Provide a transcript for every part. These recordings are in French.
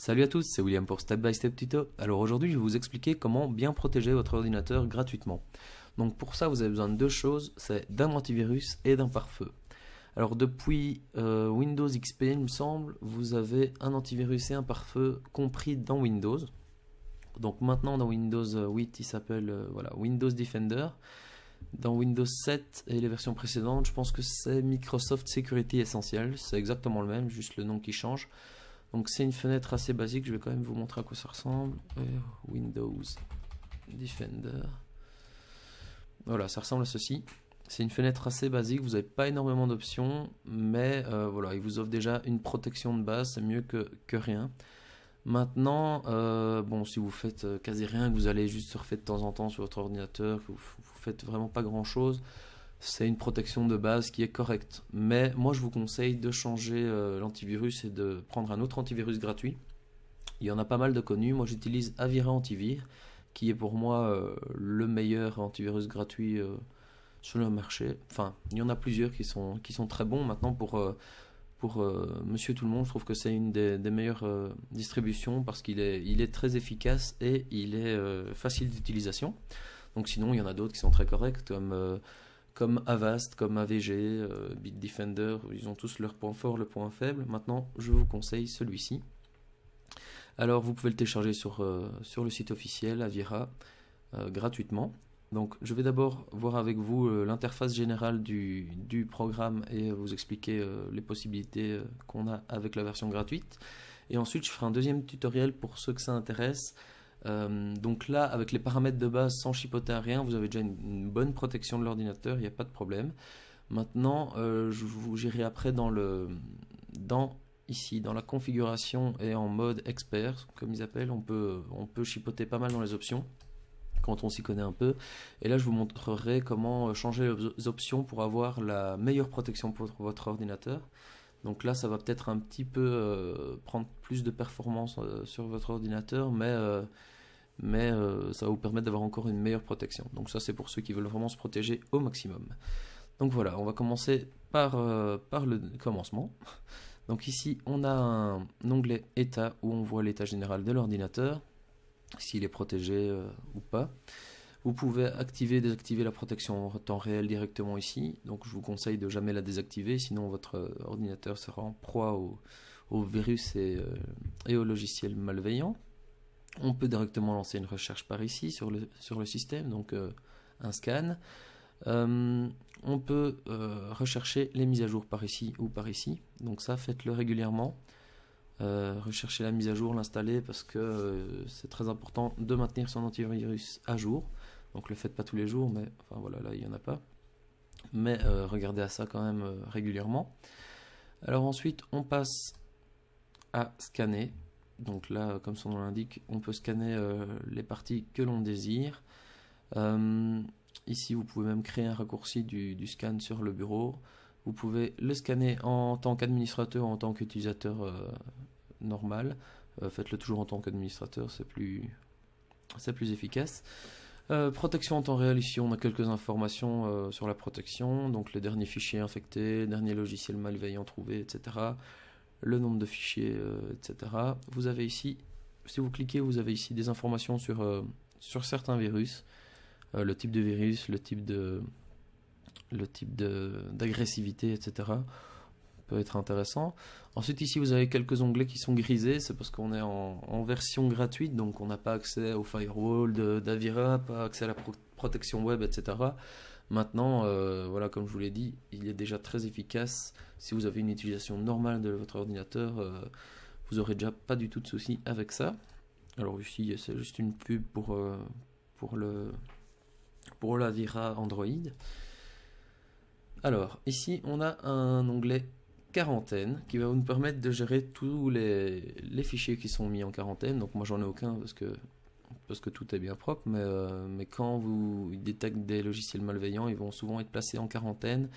Salut à tous, c'est William pour Step by Step Tuto. Alors aujourd'hui, je vais vous expliquer comment bien protéger votre ordinateur gratuitement. Donc pour ça, vous avez besoin de deux choses, c'est d'un antivirus et d'un pare-feu. Alors depuis Windows XP, il me semble, vous avez un antivirus et un pare-feu compris dans Windows. Donc maintenant dans Windows 8, il s'appelle Windows Defender. Dans Windows 7 et les versions précédentes, je pense que c'est Microsoft Security Essential. C'est exactement le même, juste le nom qui change. Donc c'est une fenêtre assez basique, je vais quand même vous montrer à quoi ça ressemble. Windows Defender. Voilà, ça ressemble à ceci. C'est une fenêtre assez basique, vous n'avez pas énormément d'options, mais voilà, il vous offre déjà une protection de base, c'est mieux que rien. Maintenant, bon, si vous faites quasi rien, que vous allez juste surfer de temps en temps sur votre ordinateur, que vous faites vraiment pas grand chose, c'est une protection de base qui est correcte. Mais moi, je vous conseille de changer l'antivirus et de prendre un autre antivirus gratuit. Il y en a pas mal de connus. Moi, j'utilise Avira Antivir, qui est pour moi le meilleur antivirus gratuit sur le marché. Enfin, il y en a plusieurs qui sont très bons. Maintenant, pour Monsieur Tout le Monde, je trouve que c'est une des meilleures distributions parce qu'il est très efficace et il est facile d'utilisation. Donc sinon, il y en a d'autres qui sont très corrects comme Avast, comme AVG, Bitdefender, ils ont tous leurs points forts, leurs points faibles. Maintenant, je vous conseille celui-ci. Alors, vous pouvez le télécharger sur le site officiel Avira gratuitement. Donc, je vais d'abord voir avec vous l'interface générale du programme et vous expliquer les possibilités qu'on a avec la version gratuite. Et ensuite, je ferai un deuxième tutoriel pour ceux que ça intéresse. Donc là, avec les paramètres de base, sans chipoter à rien, vous avez déjà une bonne protection de l'ordinateur, il n'y a pas de problème. Maintenant, j'irai après ici, dans la configuration et en mode expert, comme ils appellent, on peut chipoter pas mal dans les options quand on s'y connaît un peu. Et là, je vous montrerai comment changer les options pour avoir la meilleure protection pour votre ordinateur. Donc là, ça va peut-être un petit peu prendre plus de performance sur votre ordinateur, mais ça va vous permettre d'avoir encore une meilleure protection. Donc ça, c'est pour ceux qui veulent vraiment se protéger au maximum. Donc voilà, on va commencer par le commencement. Donc ici, on a un onglet état où on voit l'état général de l'ordinateur, s'il est protégé ou pas. Vous pouvez activer et désactiver la protection en temps réel directement ici. Donc je vous conseille de jamais la désactiver, sinon votre ordinateur sera en proie au virus et aux logiciels malveillants. On peut directement lancer une recherche par ici sur le système, donc un scan. On peut rechercher les mises à jour par ici ou par ici. Donc ça, faites-le régulièrement. Recherchez la mise à jour, l'installer parce que c'est très important de maintenir son antivirus à jour. Donc le faites pas tous les jours, mais enfin voilà, là il n'y en a pas. Mais regardez à ça quand même régulièrement. Alors ensuite, on passe à scanner. Donc là, comme son nom l'indique, on peut scanner les parties que l'on désire. Ici, vous pouvez même créer un raccourci du scan sur le bureau. Vous pouvez le scanner en tant qu'administrateur ou en tant qu'utilisateur normal. Faites-le toujours en tant qu'administrateur, c'est plus efficace. Protection en temps réel, ici on a quelques informations sur la protection, donc les derniers fichiers infectés, derniers logiciels malveillants trouvés, etc. Le nombre de fichiers, etc. Vous avez ici, si vous cliquez, vous avez ici des informations sur certains virus, le type de virus, le type d'agressivité, etc. Peut être intéressant. Ensuite ici vous avez quelques onglets qui sont grisés, c'est parce qu'on est en version gratuite, donc on n'a pas accès au firewall d'Avira, pas accès à la protection web, etc. Maintenant, voilà, comme je vous l'ai dit, il est déjà très efficace. Si vous avez une utilisation normale de votre ordinateur, vous aurez déjà pas du tout de soucis avec ça. Alors ici c'est juste une pub pour l'Avira Android. Alors ici on a un onglet quarantaine qui va nous permettre de gérer tous les fichiers qui sont mis en quarantaine. Donc moi j'en ai aucun parce que tout est bien propre, mais quand vous détectez des logiciels malveillants, ils vont souvent être placés en quarantaine.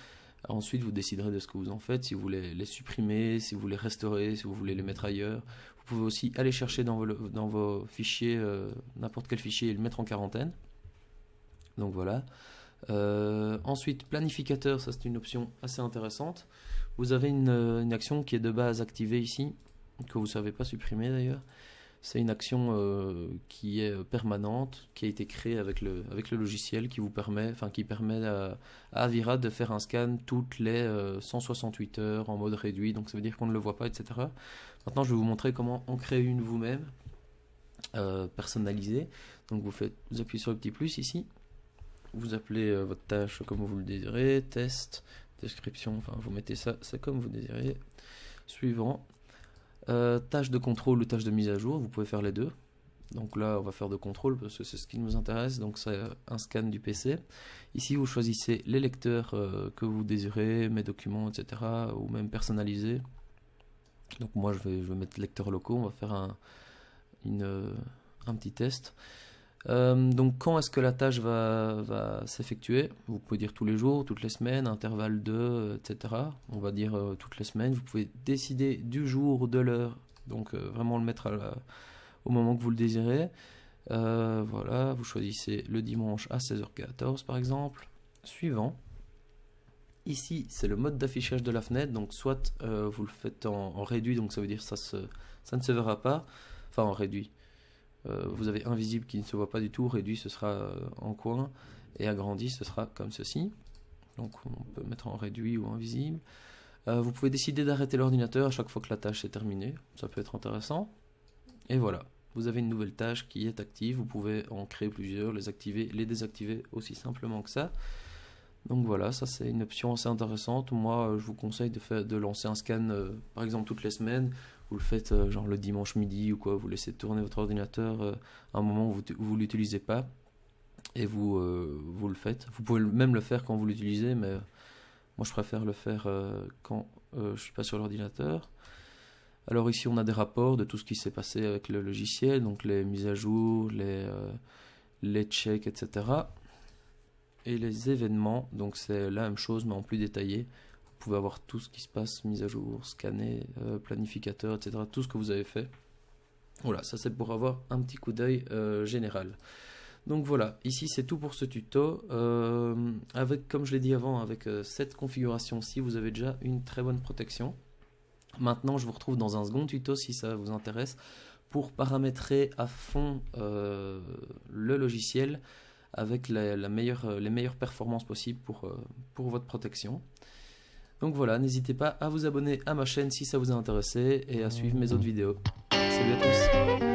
Ensuite vous déciderez de ce que vous en faites, si vous voulez les supprimer, si vous voulez restaurer, si vous voulez les mettre ailleurs. Vous pouvez aussi aller chercher dans vos fichiers n'importe quel fichier et le mettre en quarantaine. Donc voilà. Ensuite, planificateur, ça c'est une option assez intéressante. Vous avez une action qui est de base activée ici. que vous ne savez pas supprimer d'ailleurs. C'est une action qui est permanente, qui a été créée avec le logiciel qui permet à Avira de faire un scan toutes les 168 heures en mode réduit, donc ça veut dire qu'on ne le voit pas, etc. Maintenant, je vais vous montrer comment en créer une vous-même, personnalisée. Donc vous appuyez sur le petit plus ici, vous appelez votre tâche comme vous le désirez, test, description, enfin vous mettez ça, c'est comme vous désirez. Suivant. Tâche de contrôle ou tâche de mise à jour, vous pouvez faire les deux. Donc là, on va faire de contrôle parce que c'est ce qui nous intéresse. Donc c'est un scan du PC. Ici, vous choisissez les lecteurs que vous désirez, mes documents, etc. ou même personnalisés. Donc moi, je vais mettre lecteurs locaux. On va faire un petit test. Donc quand est-ce que la tâche va s'effectuer? Vous pouvez dire tous les jours, toutes les semaines, intervalle de, etc. On va dire toutes les semaines. Vous pouvez décider du jour, de l'heure. Donc vraiment le mettre au moment que vous le désirez. Voilà, vous choisissez le dimanche à 16h14 par exemple. Suivant. Ici, c'est le mode d'affichage de la fenêtre. Donc soit vous le faites en réduit, donc ça veut dire ça ne se verra pas. Enfin en réduit. Vous avez invisible qui ne se voit pas du tout, réduit ce sera en coin, et agrandi ce sera comme ceci. Donc on peut mettre en réduit ou invisible. Vous pouvez décider d'arrêter l'ordinateur à chaque fois que la tâche est terminée, ça peut être intéressant. Et voilà, vous avez une nouvelle tâche qui est active, vous pouvez en créer plusieurs, les activer, les désactiver aussi simplement que ça. Donc voilà, ça c'est une option assez intéressante. Moi je vous conseille de lancer un scan par exemple toutes les semaines. Vous le faites genre le dimanche midi ou quoi, vous laissez tourner votre ordinateur à un moment où vous ne l'utilisez pas et vous le faites. Vous pouvez même le faire quand vous l'utilisez, mais moi je préfère le faire quand je ne suis pas sur l'ordinateur. Alors ici on a des rapports de tout ce qui s'est passé avec le logiciel, donc les mises à jour, les checks, etc. Et les événements, donc c'est la même chose mais en plus détaillé. Vous pouvez avoir tout ce qui se passe, mise à jour, scanner, planificateur, etc. Tout ce que vous avez fait. Voilà, ça c'est pour avoir un petit coup d'œil général. Donc voilà, ici c'est tout pour ce tuto. Avec, comme je l'ai dit avant, avec cette configuration-ci, vous avez déjà une très bonne protection. Maintenant, je vous retrouve dans un second tuto si ça vous intéresse pour paramétrer à fond le logiciel avec les meilleures performances possibles pour votre protection. Donc voilà, n'hésitez pas à vous abonner à ma chaîne si ça vous a intéressé et à suivre mes autres vidéos. Salut à tous!